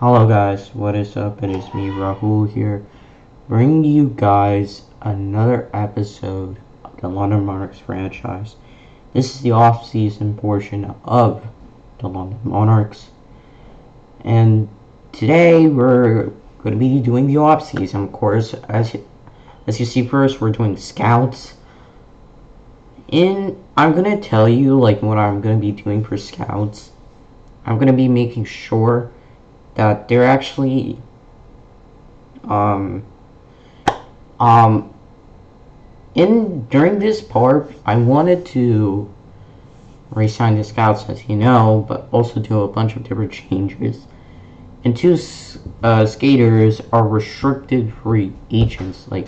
Hello guys, what is up? It is me, Rahul here, bringing you guys another episode of the London Monarchs franchise. This is the off-season portion of the London Monarchs, and today we're going to be doing the off-season. Of course, as you see first, we're doing scouts. I'm going to tell you what I'm going to be doing for scouts. I'm going to be making sure that they're actually during this part I wanted to re-sign the scouts, as you know, but also do a bunch of different changes. And two skaters are restricted free agents, like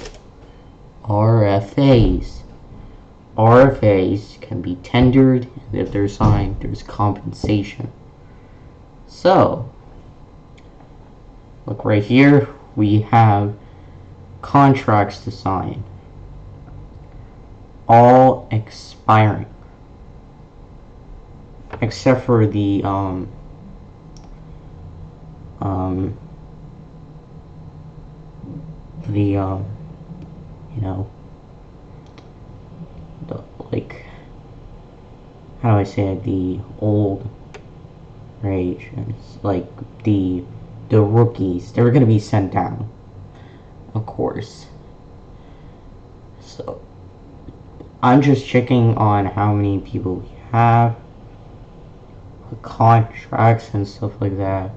RFAs. RFAs can be tendered, and if they're signed, there's compensation. So look right here, we have contracts to sign, all expiring, except for the you know, the, how do I say it, the old rage, and it's like the rookies. They're gonna be sent down, of course. So I'm just checking on how many people we have, contracts and stuff like that.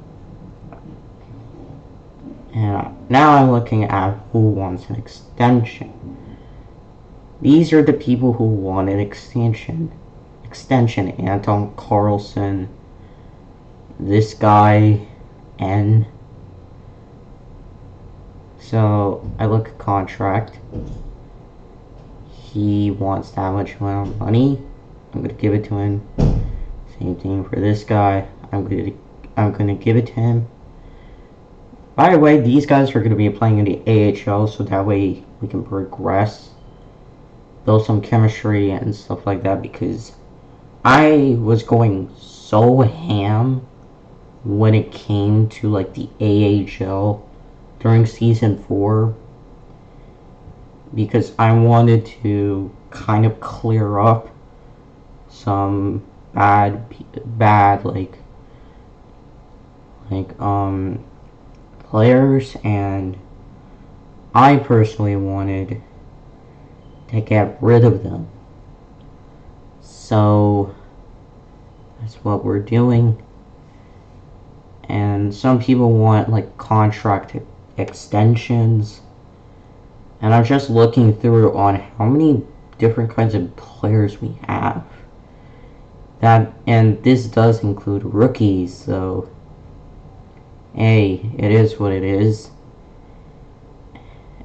And now I'm looking at who wants an extension. These are the people who want an extension. Anton Carlson, this guy, N. So I look at contract. He wants that much amount of money. I'm gonna give it to him. Same thing for this guy. I'm gonna give it to him. By the way, these guys are gonna be playing in the AHL, so that way we can progress, build some chemistry and stuff like that. Because I was going so ham when it came to the AHL during season 4, because I wanted to kind of clear up some bad players, and I personally wanted to get rid of them. So that's what we're doing. And some people want contract extensions, and I'm just looking through on how many different kinds of players we have. And this does include rookies, so hey, it is what it is.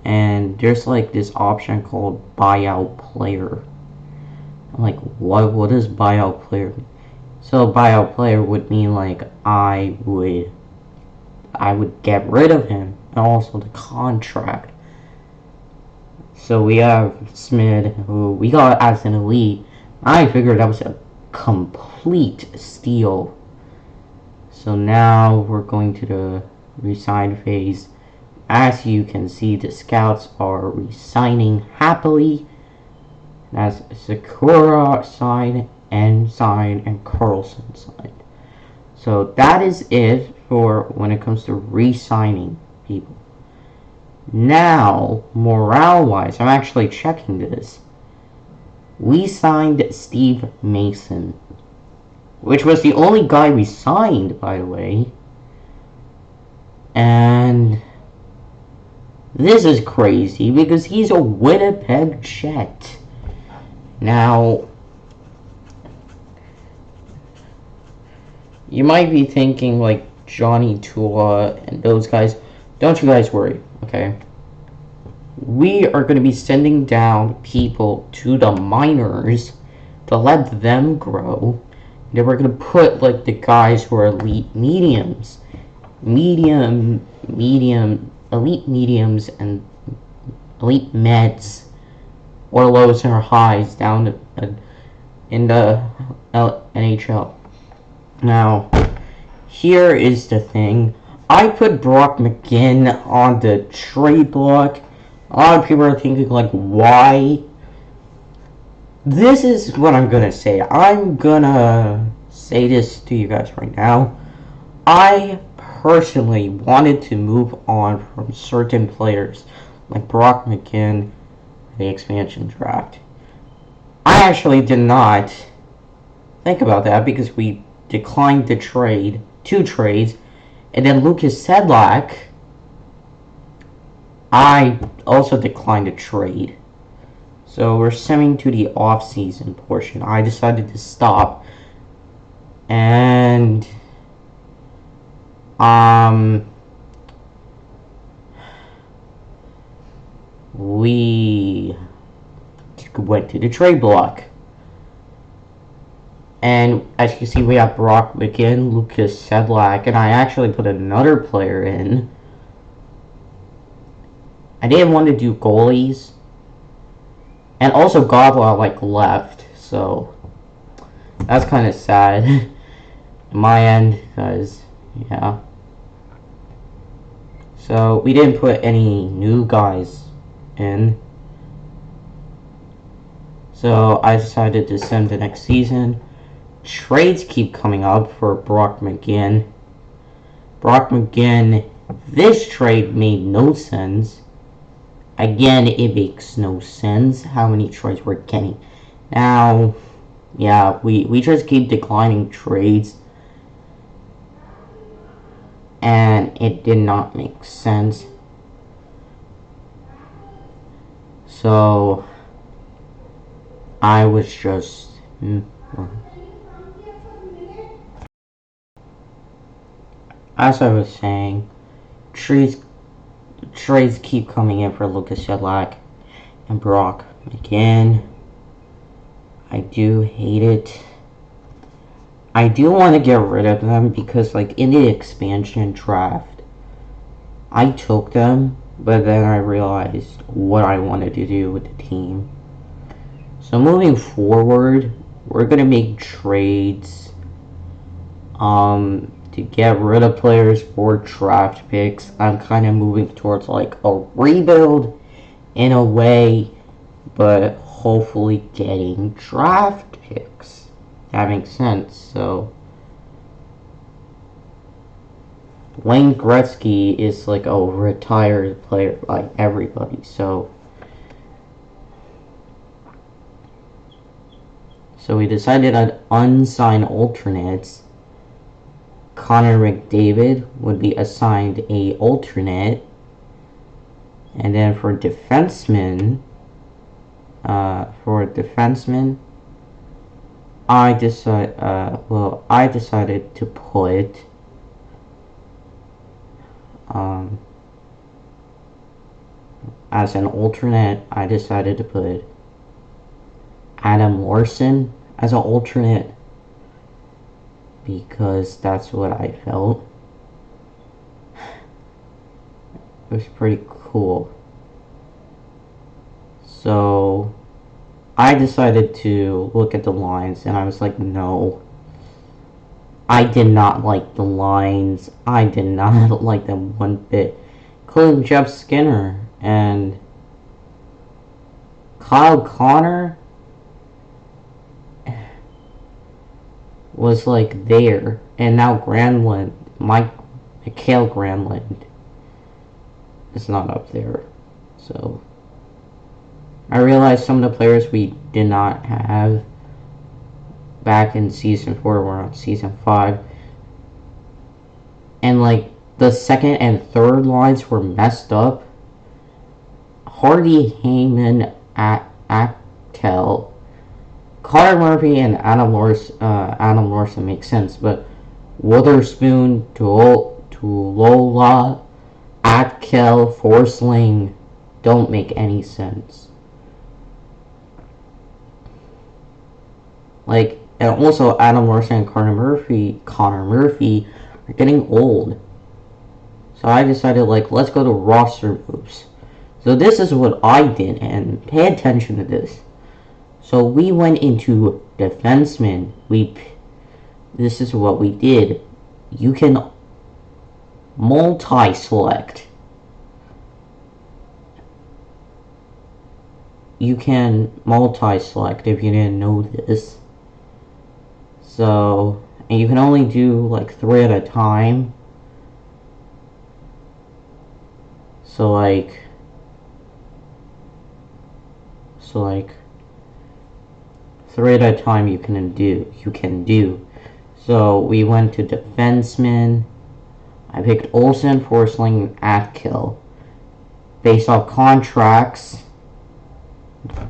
And there's this option called buyout player. I'm like, what does buyout player mean? So buyout player would mean I would get rid of him, and also the contract. So we have Smith, who we got as an elite. I figured that was a complete steal. So now we're going to the resign phase. As you can see, the scouts are resigning happily. That's Sakura signed, N signed, and Carlson signed. So that is it for when it comes to re-signing people. Now, morale-wise, I'm actually checking this. We signed Steve Mason, which was the only guy we signed, by the way. And this is crazy because he's a Winnipeg Jet. Now, you might be thinking Johnny Tula and those guys. Don't you guys worry, okay? We are going to be sending down people to the minors to let them grow. Then we're going to put the guys who are elite mediums, elite mediums, and elite meds, or lows or highs down in the NHL. Now, here is the thing. I put Brock McGinn on the trade block. A lot of people are thinking, like, why? This is what I'm gonna say. I'm gonna say this to you guys right now. I personally wanted to move on from certain players, like Brock McGinn, the expansion draft. I actually did not think about that because we declined the trade, 2 trades, and then Lucas Sedlak, I also declined a trade. So we're stemming to the off-season portion. I decided to stop, and we went to the trade block. And as you can see, we have Brock McGinn, Lucas Sedlak, and I actually put another player in. I didn't want to do goalies. And also Godla, like, left, so that's kind of sad on my end, because, yeah. So we didn't put any new guys in. So I decided to send the next season. Trades keep coming up for Brock McGinn. Brock McGinn, this trade made no sense. Again, it makes no sense how many trades we're getting. Now, yeah, we just keep declining trades. And it did not make sense. So, I was just... As I was saying, trades keep coming in for Lucas Sedlak and Brock McGinn. I do hate it. I do want to get rid of them because, like, in the expansion draft, I took them, but then I realized what I wanted to do with the team. So moving forward, we're gonna make trades to get rid of players for draft picks. I'm kind of moving towards, like, a rebuild in a way, but hopefully getting draft picks. That makes sense. So Wayne Gretzky is like a retired player like everybody. So we decided on unsigned alternates. Connor McDavid would be assigned a alternate, and then for defensemen, I decided to put as an alternate. I decided to put Adam Larson as an alternate because that's what I felt. It was pretty cool. So I decided to look at the lines, and I was like, no. I did not like the lines. I did not like them one bit. Including Jeff Skinner and Kyle Connor was like there, and now Granlund, Mikael Granlund is not up there. So I realized some of the players we did not have back in season 4 were on season 5, and like the second and third lines were messed up. Hardy, Heyman, Actel, Carter Murphy, and Adam Larson makes sense, but Witherspoon, Tulola, Atkel, Forsling don't make any sense. Like, and also Adam Larson and Connor Murphy are getting old. So I decided, like, let's go to roster moves. So this is what I did, and pay attention to this. So we went into defensemen. This is what we did. You can multi-select. You can multi-select if you didn't know this. So, and you can only do like 3 at a time. So like 3 at a time you can do. So we went to defenseman. I picked Olsen, Forsling, Atkill. Based off contracts,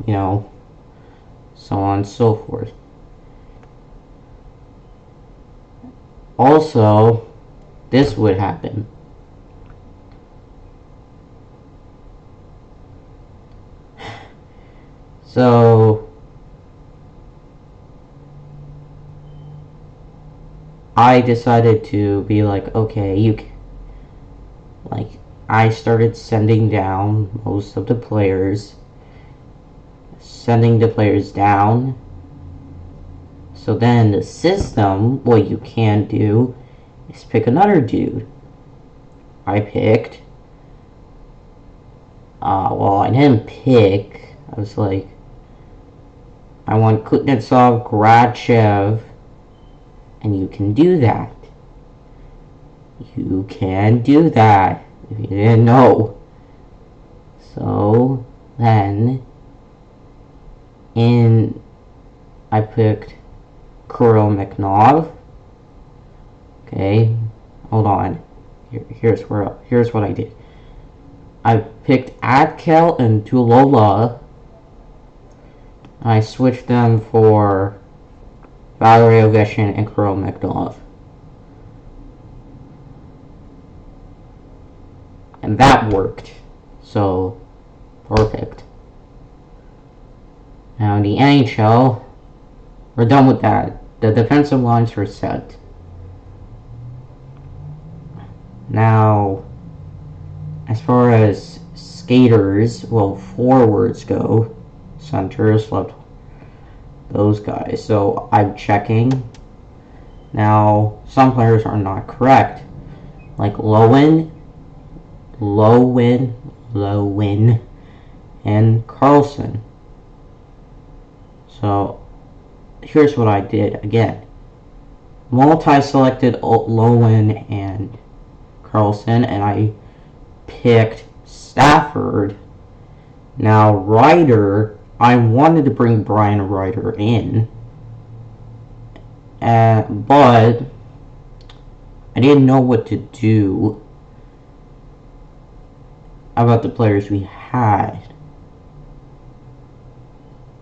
you know, so on and so forth. Also, this would happen. So, I decided to be like, okay, I started sending down most of the players. Sending the players down. So then the system, what you can do is pick another dude. I picked, well, I didn't pick, I was like, I want Kuznetsov, Grachev, and you can do that. You can do that, if you didn't know. So, then, I picked Kuromakov. Okay, hold on. Here's what I did. I picked Atkel and Tulola. I switched them for Valery Ovechkin and Kuromakov. And that worked. So, perfect. Now, in the NHL, we're done with that. The defensive lines were set. Now, as far as skaters, well, forwards go, centers, left, those guys. So, I'm checking. Now, some players are not correct. Like Lowen, and Carlson. So, here's what I did again. Multi-selected Lowen and Carlson, and I picked Stafford. Now, Ryder, I wanted to bring Brian Ryder in, but I didn't know what to do about the players we had.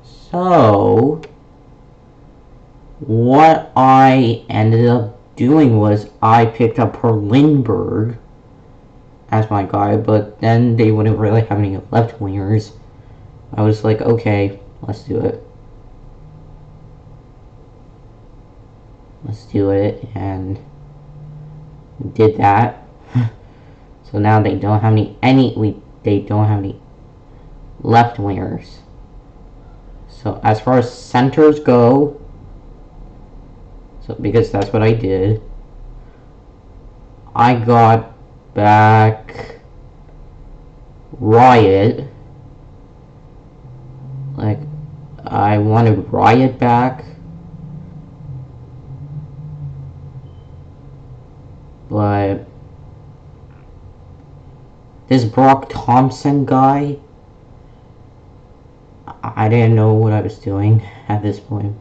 So, what I ended up doing was I picked up Lindbergh as my guy, but then they wouldn't really have any left wingers. I was like, okay, let's do it. Let's do it, and we did that. So now they don't have they don't have any left wingers. So as far as centers go, so because that's what I did, I got back Riot. Like, I wanted Riot back, but this Brock Thompson guy, I didn't know what I was doing at this point.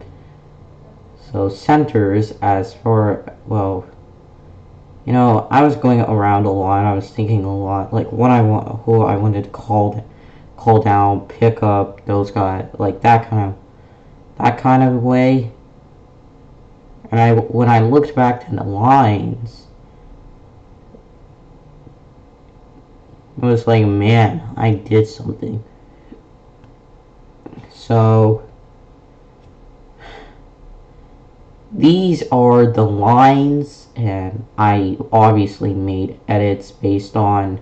So centers, as for, well, you know, I was going around a lot. I was thinking a lot, like what I want, who I wanted to call down, pick up those guys, like that kind of way. And when I looked back to the lines, it was like, man, I did something. So, these are the lines, and I obviously made edits based on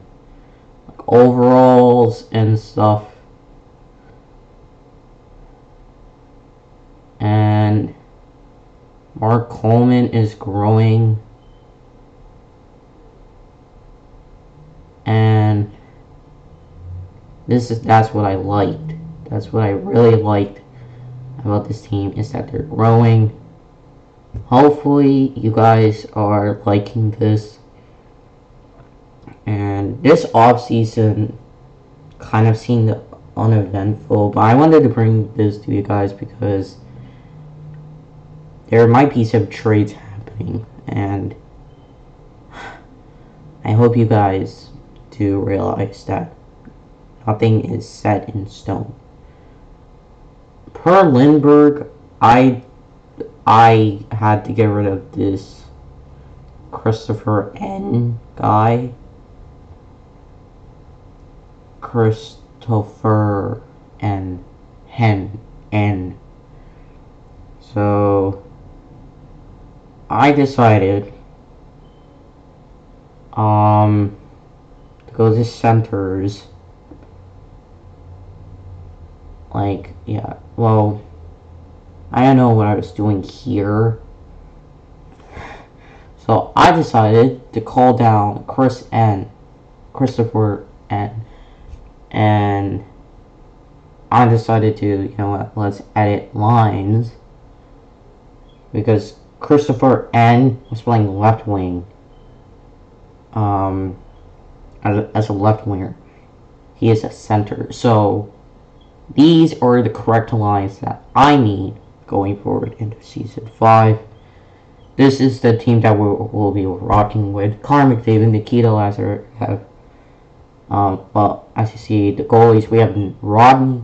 like, overalls and stuff. And Mark Coleman is growing. That's what I liked. That's what I really liked about this team, is that they're growing. Hopefully you guys are liking this. And this offseason kind of seemed uneventful, but I wanted to bring this to you guys because there might be some trades happening, and I hope you guys do realize that nothing is set in stone. Per Lindbergh, I had to get rid of this Christopher N guy. Christopher N. So I decided to go to centers. Like, yeah, well, I don't know what I was doing here. So I decided to call down Christopher N. And I decided to, you know what, let's edit lines. Because Christopher N was playing left wing. As a left winger. He is a center. So these are the correct lines that I need going forward into Season 5. This is the team that we'll be rocking with. Connor McDavid, Nikita Lazarev. Well, as you see, the goalies, we have Rodney,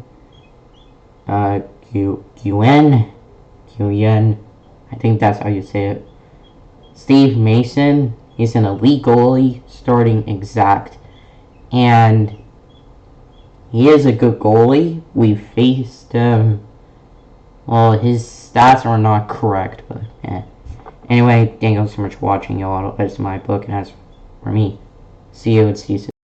Nguyen, I think that's how you say it. Steve Mason, he's an elite goalie, starting exact. And he is a good goalie. We faced him. Well, his stats are not correct, but yeah. Anyway, thank you so much for watching, y'all. That's my book, and as for me, see you at season.